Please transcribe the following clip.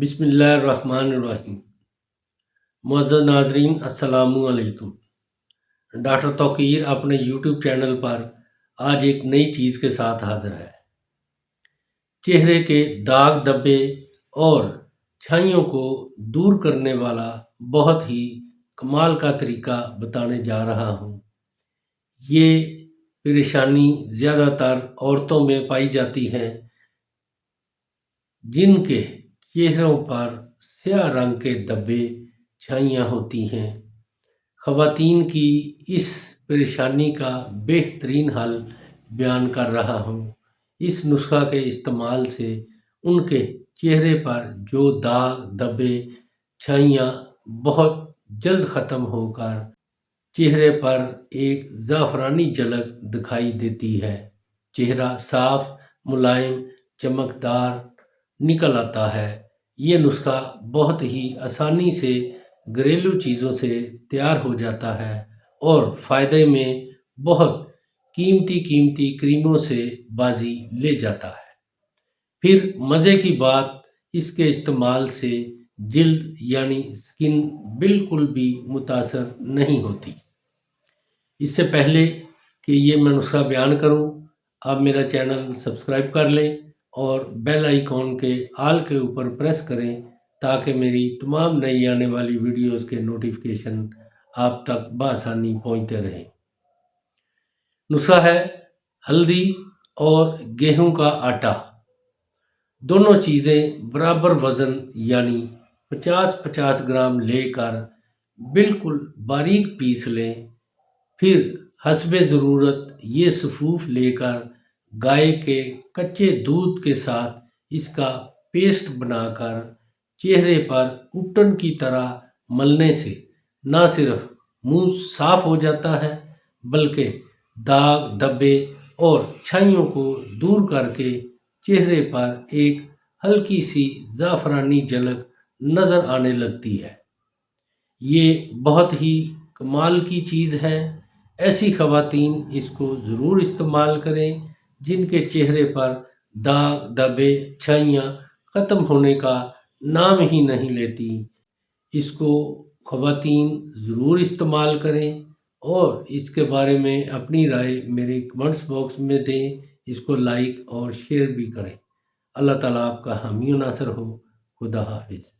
بسم اللہ الرحمن الرحیم۔ معزز ناظرین السلام علیکم۔ ڈاکٹر توقیر اپنے یوٹیوب چینل پر آج ایک نئی چیز کے ساتھ حاضر ہے۔ چہرے کے داغ دھبے اور چھائیوں کو دور کرنے والا بہت ہی کمال کا طریقہ بتانے جا رہا ہوں۔ یہ پریشانی زیادہ تر عورتوں میں پائی جاتی ہے جن کے چہروں پر سیاہ رنگ کے دھبے چھائیاں ہوتی ہیں۔ خواتین کی اس پریشانی کا بہترین حل بیان کر رہا ہوں۔ اس نسخہ کے استعمال سے ان کے چہرے پر جو داغ دھبے چھائیاں بہت جلد ختم ہو کر چہرے پر ایک زعفرانی جھلک دکھائی دیتی ہے۔ چہرہ صاف، ملائم، چمکدار نکل آتا ہے۔ یہ نسخہ بہت ہی آسانی سے گھریلو چیزوں سے تیار ہو جاتا ہے اور فائدے میں بہت قیمتی کریموں سے بازی لے جاتا ہے۔ پھر مزے کی بات، اس کے استعمال سے جلد یعنی سکن بالکل بھی متاثر نہیں ہوتی۔ اس سے پہلے کہ یہ میں نسخہ بیان کروں، آپ میرا چینل سبسکرائب کر لیں اور بیل آئیکن کے آل کے اوپر پریس کریں تاکہ میری تمام نئی آنے والی ویڈیوز کے نوٹیفیکیشن آپ تک بآسانی پہنچتے رہیں۔ نسخہ ہے ہلدی اور گیہوں کا آٹا۔ دونوں چیزیں برابر وزن یعنی 50-50 گرام لے کر بالکل باریک پیس لیں۔ پھر حسب ضرورت یہ سفوف لے کر گائے کے کچے دودھ کے ساتھ اس کا پیسٹ بنا کر چہرے پر اپٹن کی طرح ملنے سے نہ صرف منہ صاف ہو جاتا ہے بلکہ داغ دھبے اور چھائیوں کو دور کر کے چہرے پر ایک ہلکی سی زعفرانی جھلک نظر آنے لگتی ہے۔ یہ بہت ہی کمال کی چیز ہے۔ ایسی خواتین اس کو ضرور استعمال کریں جن کے چہرے پر داغ دھبے چھائیاں ختم ہونے کا نام ہی نہیں لیتی۔ اس کو خواتین ضرور استعمال کریں اور اس کے بارے میں اپنی رائے میرے کمنٹس باکس میں دیں۔ اس کو لائک اور شیئر بھی کریں۔ اللہ تعالیٰ آپ کا حامی و ناصر ہو۔ خدا حافظ۔